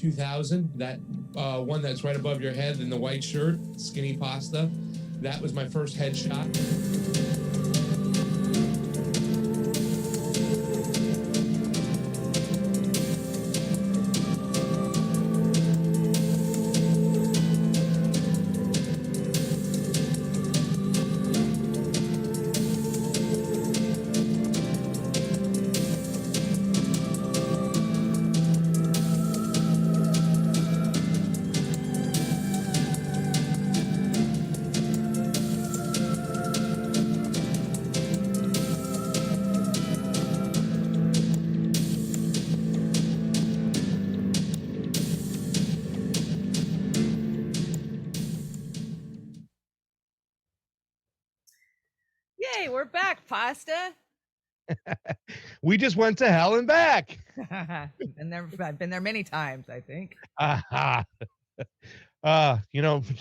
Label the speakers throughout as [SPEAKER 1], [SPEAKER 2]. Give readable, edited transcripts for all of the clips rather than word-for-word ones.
[SPEAKER 1] 2000. That one that's right above your head in the white shirt, skinny pasta. That was my first headshot.
[SPEAKER 2] Yay, we're back, Pasta.
[SPEAKER 3] We just went to hell and back.
[SPEAKER 2] I've been there many times, I think.
[SPEAKER 3] To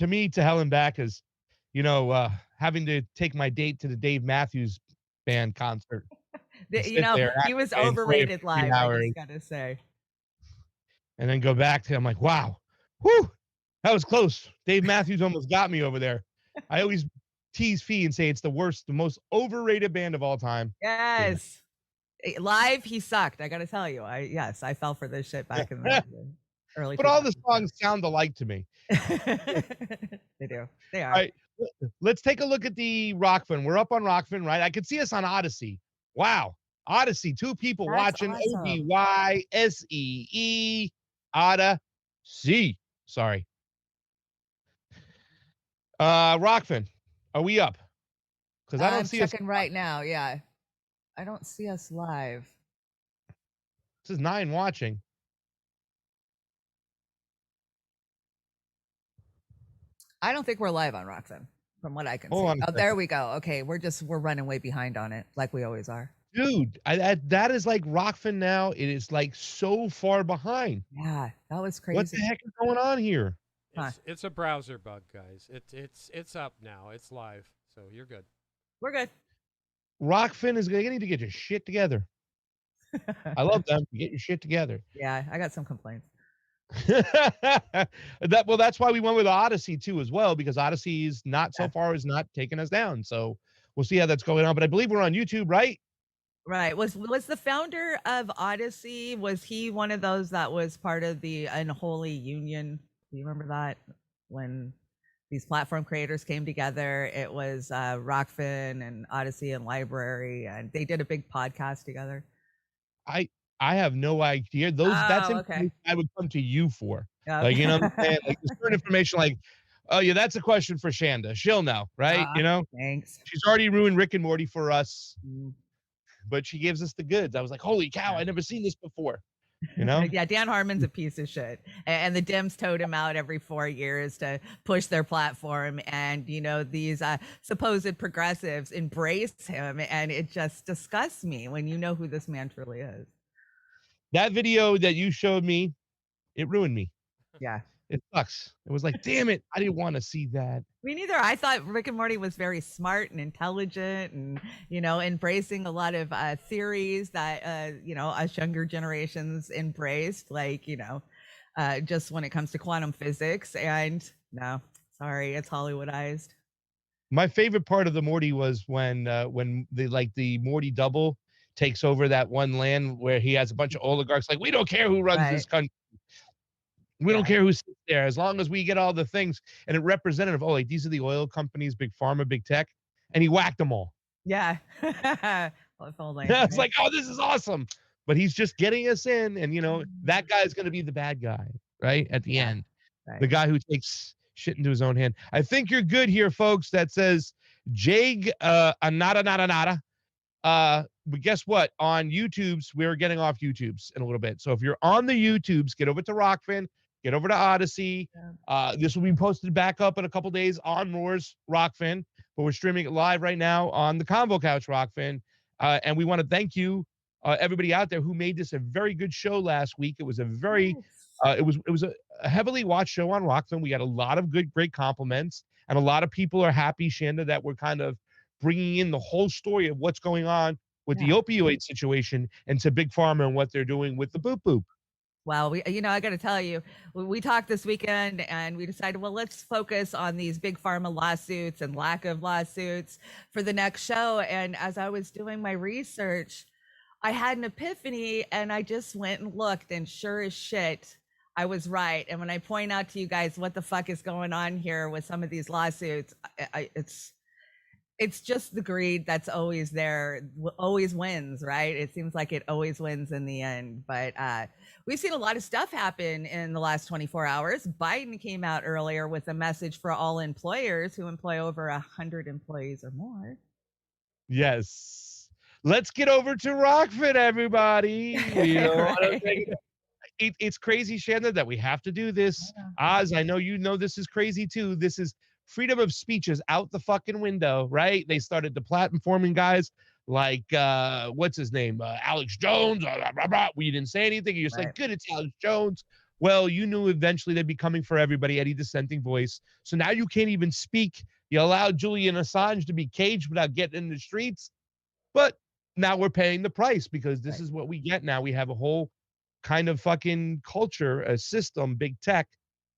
[SPEAKER 3] me, to hell and back is, having to take my date to the Dave Matthews Band concert.
[SPEAKER 2] He was overrated live, I just gotta say.
[SPEAKER 3] And then go back to, I'm like, wow, whew, that was close. Dave Matthews almost got me over there. I always tease Fee and say it's the most overrated band of all time.
[SPEAKER 2] Yes. Yeah. Live, he sucked. I gotta tell you. I fell for this shit back in the early.
[SPEAKER 3] But all the songs sound alike to me.
[SPEAKER 2] They do. They are.
[SPEAKER 3] All right, let's take a look at the Rockfin. We're up on Rockfin, right? I could see us on Odyssey. Wow. Odyssey, 2 people watching.
[SPEAKER 2] Awesome.
[SPEAKER 3] Odyssey. Odyssey. Sorry. Rockfin, are we up? Because I don't see us.
[SPEAKER 2] I'm checking right now. Yeah. I don't see us live.
[SPEAKER 3] This is 9 watching.
[SPEAKER 2] I don't think we're live on Rockfin, from what I can see. Oh, there we go. Okay, we're running way behind on it, like we always are.
[SPEAKER 3] Dude, that is like Rockfin now. It is like so far behind.
[SPEAKER 2] Yeah, that was crazy.
[SPEAKER 3] What the heck is going on here?
[SPEAKER 4] It's a browser bug, guys. It's up now. It's live, so you're good.
[SPEAKER 2] We're good.
[SPEAKER 3] Rockfin is going to need to get your shit together. I love them. Get your shit together.
[SPEAKER 2] Yeah, I got some complaints.
[SPEAKER 3] That's why we went with Odyssey too as well, because Odyssey is not so far is not taking us down. So we'll see how that's going on. But I believe we're on YouTube, right?
[SPEAKER 2] Right. Was the founder of Odyssey, was he one of those that was part of the Unholy Union? Do you remember that? When these platform creators came together, it was Rockfin and Odyssey and Library, and they did a big podcast together.
[SPEAKER 3] I have no idea. That's information I would come to you for. Yep. Like, what I'm saying? Like, there's certain information like, oh yeah, that's a question for Chanda. She'll know, right?
[SPEAKER 2] Thanks.
[SPEAKER 3] She's already ruined Rick and Morty for us, but she gives us the goods. I was like, holy cow, I never seen this before.
[SPEAKER 2] Yeah, Dan Harmon's a piece of shit, and the Dems tote him out every 4 years to push their platform, and these supposed progressives embrace him, and it just disgusts me when you know who this man truly is.
[SPEAKER 3] That video that you showed me, it ruined me.
[SPEAKER 2] Yeah.
[SPEAKER 3] It sucks. It was like, damn it, I didn't want to see that.
[SPEAKER 2] Me neither. I thought Rick and Morty was very smart and intelligent and, embracing a lot of theories that, us younger generations embraced, like, just when it comes to quantum physics. And no, sorry, it's Hollywoodized.
[SPEAKER 3] My favorite part of the Morty was when the Morty double takes over that one land where he has a bunch of oligarchs. Like, we don't care who runs this country. We don't care who sits there, as long as we get all the things. And it representative, like, these are the oil companies, big pharma, big tech. And he whacked them all.
[SPEAKER 2] Yeah.
[SPEAKER 3] It's like, oh, this is awesome. But he's just getting us in. And, that guy's going to be the bad guy, right? At the end. Right. The guy who takes shit into his own hand. I think you're good here, folks. That says, Jag, nada. But guess what? On YouTube's, we're getting off YouTube's in a little bit. So if you're on the YouTube's, get over to Rockfin, get over to Odyssey. This will be posted back up in a couple days on Roar's Rockfin, but we're streaming it live right now on the Convo Couch Rockfin. And we want to thank you, everybody out there who made this a very good show last week. It was a very, it was a heavily watched show on Rockfin. We got a lot of great compliments, and a lot of people are happy, Chanda, that we're kind of bringing in the whole story of what's going on with the opioid situation and to Big Pharma and what they're doing with the boop boop.
[SPEAKER 2] Well, I got to tell you, we talked this weekend and we decided, well, let's focus on these big pharma lawsuits and lack of lawsuits for the next show. And as I was doing my research, I had an epiphany and I just went and looked, and sure as shit, I was right. And when I point out to you guys what the fuck is going on here with some of these lawsuits, it's just the greed that's always there, always wins, right? It seems like it always wins in the end. But we've seen a lot of stuff happen in the last 24 hours. Biden came out earlier with a message for all employers who employ over 100 employees or more.
[SPEAKER 3] Yes. Let's get over to Rockford, everybody.
[SPEAKER 2] Right.
[SPEAKER 3] It's crazy, Chanda, that we have to do this. Oz, I know you know this is crazy too. This is freedom of speech is out the fucking window, right? They started deplatforming guys like what's his name, Alex Jones. Blah, blah, blah. We didn't say anything. You're just like, good, it's Alex Jones. Well, you knew eventually they'd be coming for everybody, any dissenting voice. So now you can't even speak. You allowed Julian Assange to be caged without getting in the streets. But now we're paying the price because this is what we get now. We have a whole kind of fucking culture, a system, big tech,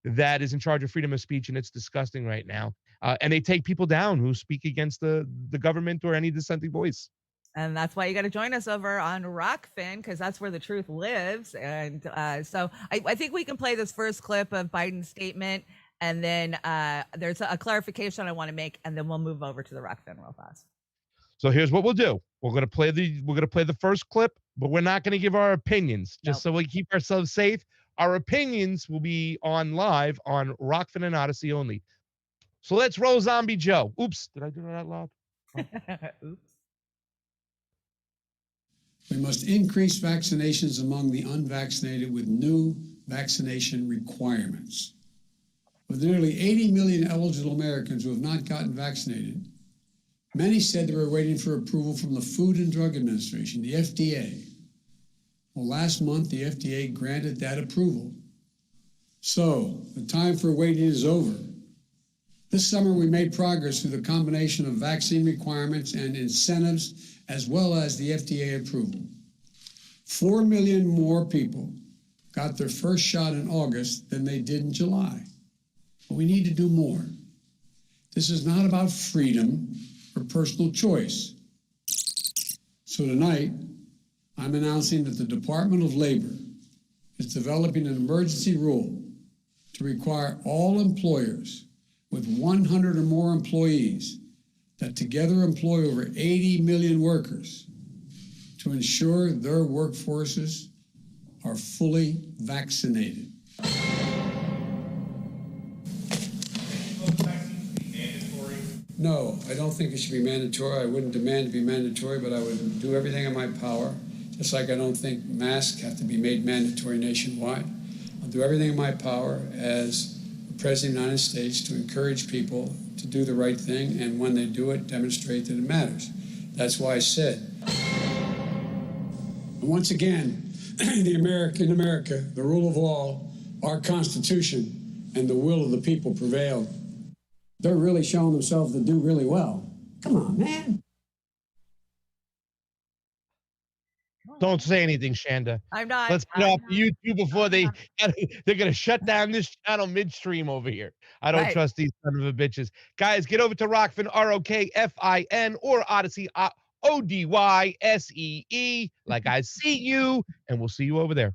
[SPEAKER 3] that is in charge of freedom of speech, and it's disgusting right now. And they take people down who speak against the government or any dissenting voice.
[SPEAKER 2] And that's why you got to join us over on Rockfin, because that's where the truth lives. And so I think we can play this first clip of Biden's statement, and then there's a clarification I want to make, and then we'll move over to the Rockfin real fast.
[SPEAKER 3] So here's what we'll do. We're gonna play the first clip, but we're not gonna give our opinions, just so we keep ourselves safe. Our opinions will be on live on Rockfin and Odyssey only. So let's roll Zombie Joe. Oops, did I do that out loud?
[SPEAKER 2] Oops.
[SPEAKER 5] We must increase vaccinations among the unvaccinated with new vaccination requirements. With nearly 80 million eligible Americans who have not gotten vaccinated, many said they were waiting for approval from the Food and Drug Administration, the FDA. Well, last month, the FDA granted that approval. So, the time for waiting is over. This summer, we made progress through the combination of vaccine requirements and incentives, as well as the FDA approval. 4 million more people got their first shot in August than they did in July. But we need to do more. This is not about freedom or personal choice. So tonight, I'm announcing that the Department of Labor is developing an emergency rule to require all employers with 100 or more employees that together employ over 80 million workers to ensure their workforces are fully vaccinated. No, I don't think it should be mandatory. I wouldn't demand to be mandatory, but I would do everything in my power, just like I don't think masks have to be made mandatory nationwide. I'll do everything in my power as the President of the United States to encourage people to do the right thing, and when they do it, demonstrate that it matters. That's why I said. And once again, in America, the rule of law, our Constitution, and the will of the people prevailed. They're really showing themselves to do really well. Come on, man.
[SPEAKER 3] Don't say anything, Chanda.
[SPEAKER 2] I'm not.
[SPEAKER 3] Let's get off YouTube before they're gonna shut down this channel midstream over here. I don't trust these son of a bitches. Guys, get over to Rockfin, ROKFIN, or Odyssey, ODYSEE. Like I see you, and we'll see you over there.